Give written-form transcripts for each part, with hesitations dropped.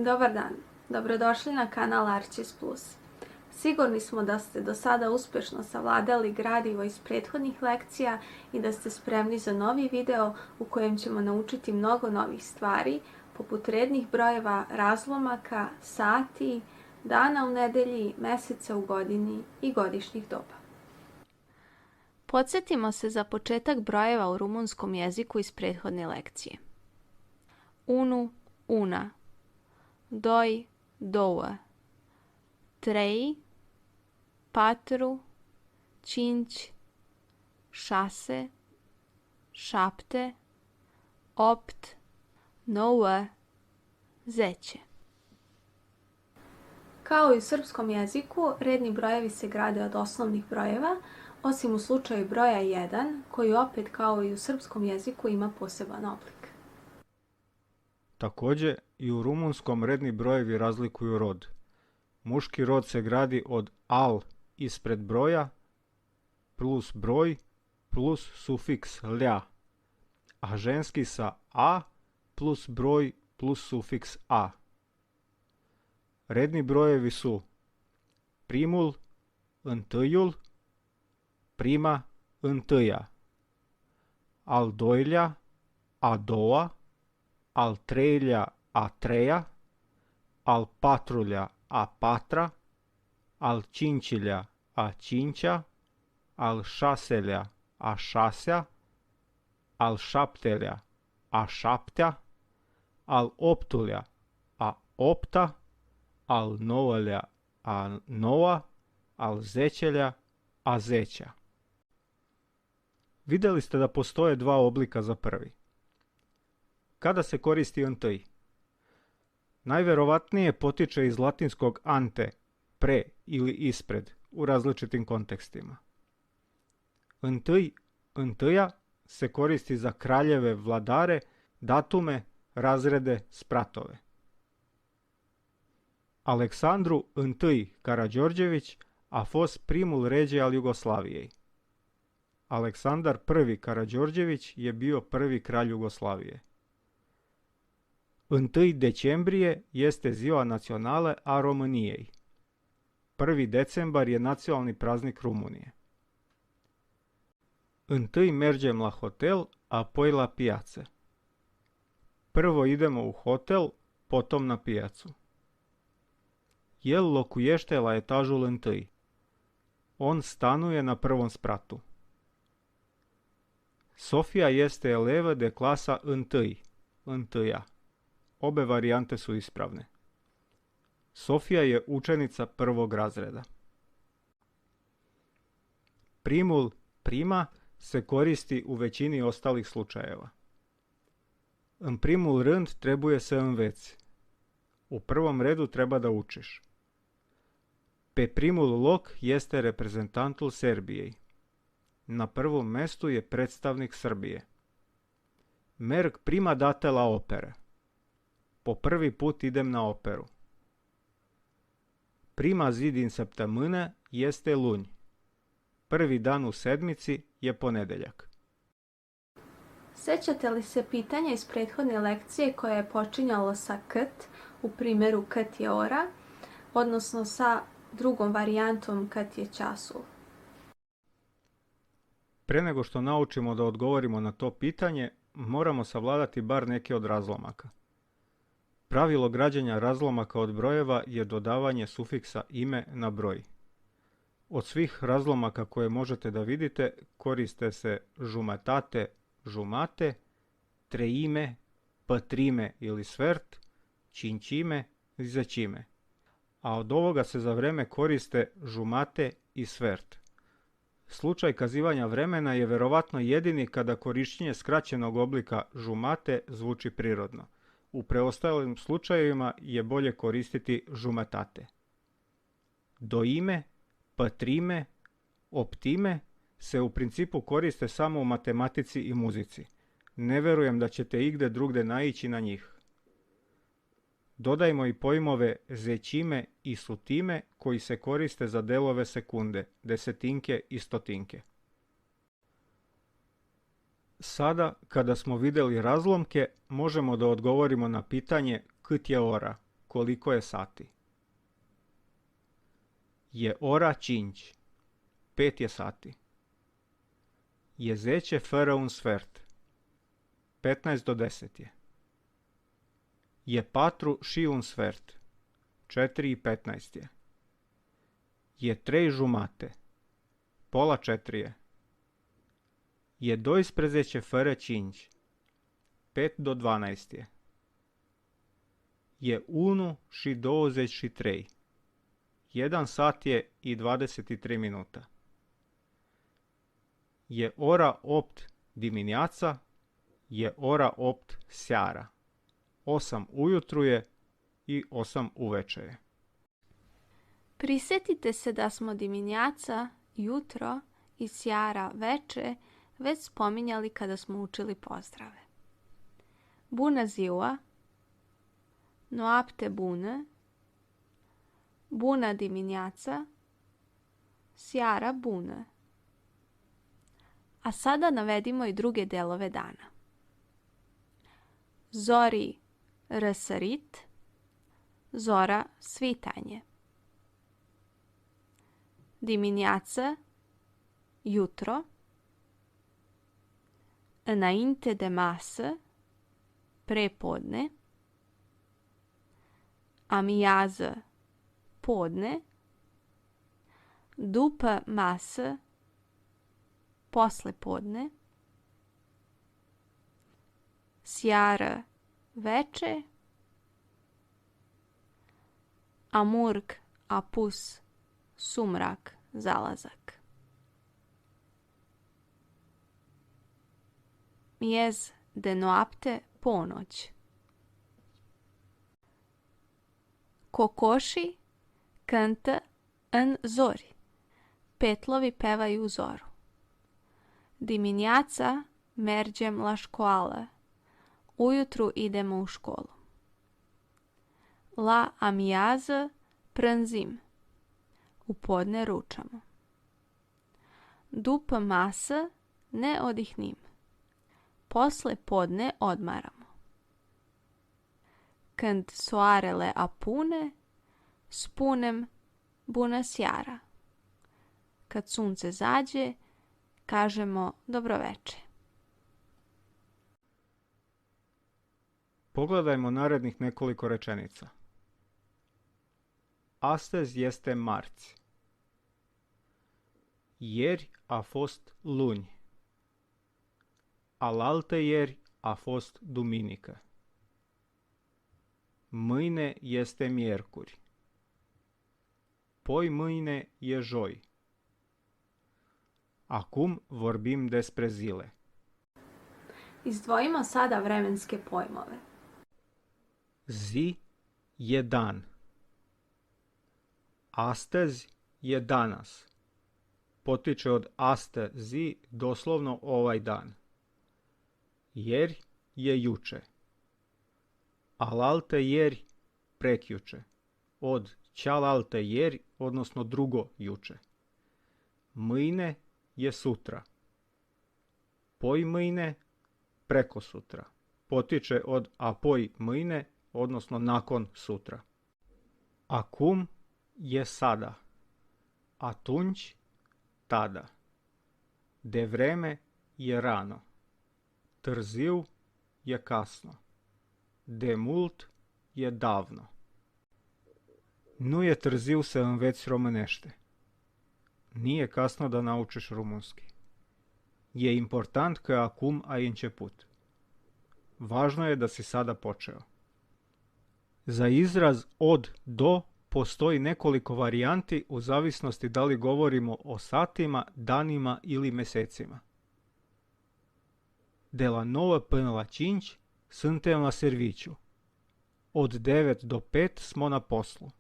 Dobar dan, dobrodošli na kanal Archis Plus. Sigurni smo da ste do sada uspješno savladali gradivo iz prethodnih lekcija i da ste spremni za novi video u kojem ćemo naučiti mnogo novih stvari, poput rednih brojeva, razlomaka, sati, dana u nedelji, meseca u godini i godišnjih doba. Podsjetimo se za početak brojeva u rumunskom jeziku iz prethodne lekcije. Unu, una. Doi, două, trei, patru, cinci, șase, șapte, opt, nouă, zece. Kao i u srpskom jeziku, redni brojevi se grade od osnovnih brojeva, osim u slučaju broja 1, koji opet kao i u srpskom jeziku ima poseban oblik. Također, i u rumunskom redni brojevi razlikuju rod. Muški rod se gradi od al ispred broja plus broj plus sufiks lja, a ženski sa a plus broj plus sufiks a. Redni brojevi su primul, întâiul, prima, întâia, al doilea, a doua, al treilea, a treia, al patrulea, a patra, al cincilea, a cincea, al șaselea, a șasea, al șaptelea, a șaptea, al optulea, a opta, al nouălea, a noua, al zecelea, a zecea. Vidjeli ste da postoje dva oblika za prvi. Kada se koristi întâi? Najverovatnije potiče iz latinskog ante, pre ili ispred, u različitim kontekstima. Întâi, întâia se koristi za kraljeve, vladare, datume, razrede, spratove. Aleksandru I Karađorđević a fost primul rege al Jugoslavijei. Aleksandar I Karađorđević je bio prvi kralj Jugoslavije. 1. decembrie este ziua națională a României. 1. decembar je nacionalni praznik Rumunije. Întâi mergem la hotel, apoi la piață. Prvo idemo u hotel, potom na pijacu. El locuiește la etajul întâi. On stanuje na prvom spratu. Sofia este elevă de clasa întâi, întâia. Obe varijante su ispravne. Sofija je učenica prvog razreda. Primul, prima se koristi u većini ostalih slučajeva. În primul rând trebuie să înveți. U prvom redu treba da učiš. Pe primul loc este reprezentantul Serbijei. Na prvom mestu je predstavnik Srbije. Merg prima dată la opere. Po prvi put idem na operu. Prima zi din săptămână este luni. Prvi dan u sedmici je ponedeljak. Sjećate li se pitanja iz prethodne lekcije koje je počinjalo sa kt, u primjeru kt je ora, odnosno sa drugom varijantom kt je času? Pre nego što naučimo da odgovorimo na to pitanje, moramo savladati bar neke od razlomaka. Pravilo građenja razlomaka od brojeva je dodavanje sufiksa ime na broj. Od svih razlomaka koje možete da vidite koriste se žumatate, žumate, treime, pătrime ili svert, cincime i zecime. A od ovoga se za vreme koriste žumate i svert. Slučaj kazivanja vremena je verovatno jedini kada korištenje skraćenog oblika žumate zvuči prirodno. U preostalim slučajevima je bolje koristiti žumatate. Doime, pătrime, optime se u principu koriste samo u matematici i muzici. Ne verujem da ćete igde drugde naići na njih. Dodajmo i pojmove zecime i sutime koji se koriste za delove sekunde, desetinke i stotinke. Sada, kada smo vidjeli razlomke, možemo da odgovorimo na pitanje cât je ora, koliko je sati. Je ora 5. 5 je sati. Je 10 un sfert. 15 do 10 je. Je 4 un sfert. 4 i 15 je. Je 3 žumate. Pola 4 je. Je 2 5 do 12 je. Je 1 3. 1 sat je i 23 minuta. Je ora 8 dimineața, je ora 8 seara. 8 ujutru je i 8 uveče je. Prisjetite se da smo dimineața, jutro i seara, veče, već spominjali kada smo učili pozdrave. Bună ziua, noapte bună, bună dimineața, seara bună. A sada navedimo i druge delove dana. Zori răsărit, zora svitanje. Dimineață, jutro. Înainte de masă, prepodne. Amiază, podne. După masă, posle podne. Seară, veče. Amurg, apus, sumrak, zalazak. Miez de noapte, ponoć. Kokoši cântă în zori. Petlovi pevaju u zoru. Dimineața mergem la școală. Ujutru idemo u školu. La amiază prânzim. U podne ručamo. După masă ne odihnim. Posle podne odmaramo. Când soarele apune, spunem bună seara. Kad sunce zađe, kažemo dobroveče. Pogledajmo narednih nekoliko rečenica. Astăzi este marți. Ieri a fost luni. Alaltăieri a fost duminică. Mâine este miercuri. Poimâine e joi. Acum vorbim despre zile. Izdvojimo sada vremenske pojmove. Zi je dan. Astăzi je danas. Potiče od astă zi, doslovno ovaj dan. Ieri je juče. Alaltă ieri, prekjuče. Od ćalaltă ieri, odnosno drugo juče. Mâine je sutra. Poimâine, prekosutra. Potiče od apoi mâine, odnosno nakon sutra. Acum je sada. Atunci, tada. Devreme je rano. Târziu je kasno. De mult e davno. Nu e târziu să înveți românește. Nije kasno da naučiš rumunski. E important că acum ai început. Važno je da si sada počeo. Za izraz od do postoji nekoliko varijanti u zavisnosti da li govorimo o satima, danima ili mesecima. De la 9 până la 5 suntem la serviciu. Od 9 do 5 smo na poslu.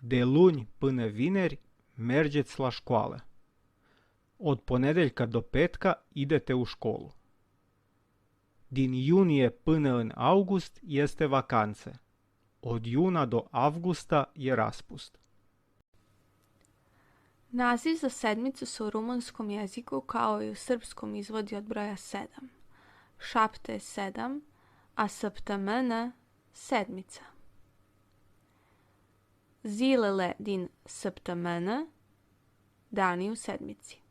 De luni până vineri mergeți la școală. Od ponedeljka do petka idete u školu. Din iunie până în august este vacanță. Od juna do avgusta je raspust. Naziv za sedmicu se u rumunskom jeziku kao i u srpskom izvodi od broja 7. Šapte 7, a săptămână sedmica. zilele din septemene, dani u sedmici.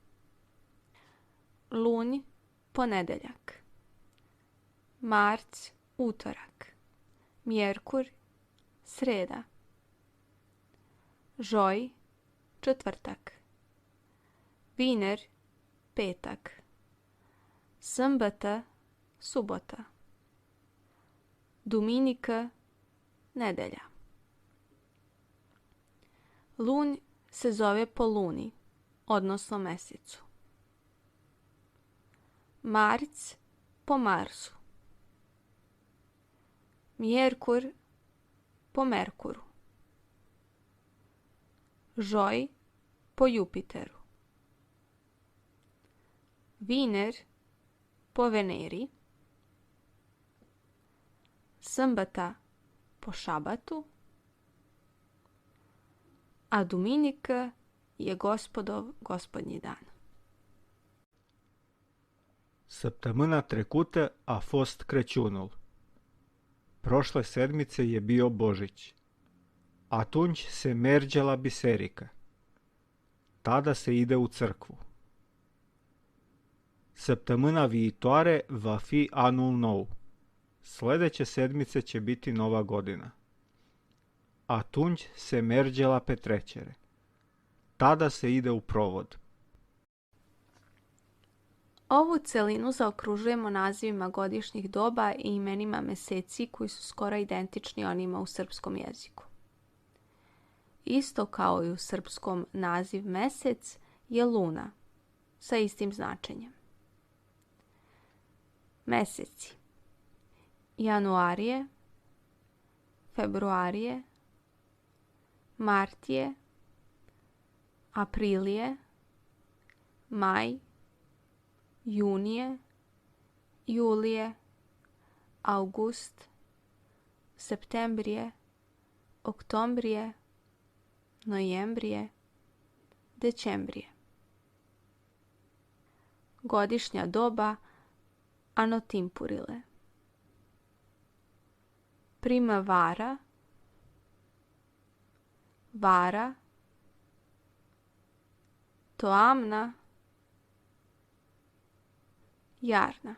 Lunj, ponedeljak. Marc, utorak. Mjerkur, sreda. Žoj, četvrtak. Viner, petak. Sâmbătă, subota. Duminică, nedelja. Lunj se zove po luni, odnosno mesecu. Marc po Marsu. Mjerkur po Merkuru. Žoj po Jupiteru. Viner po Veneri. Sâmbăta po Šabatu. A Duminika je Gospodov gospodnji dan. Săptămâna trecută a fost Crăciunul. Prošle sedmice je bio Božić. Atunci se merge la biserică. Tada se ide u crkvu. Săptămâna viitoare va fi anul nou. Sljedeće sedmice će biti nova godina. Atunci se merge la petrecere. Tada se ide u provod. Ovu celinu zaokružujemo nazivima godišnjih doba i imenima meseci koji su skoro identični onima u srpskom jeziku. Isto kao i u srpskom naziv mesec je luna sa istim značenjem. Meseci: januarije, februarije, martije, aprilije, maj, junije, julije, august, septembrije, oktombrije, nojembrije, decembrije. Godišnja doba anotimpurile. Primavera, vara, toamna, jarna.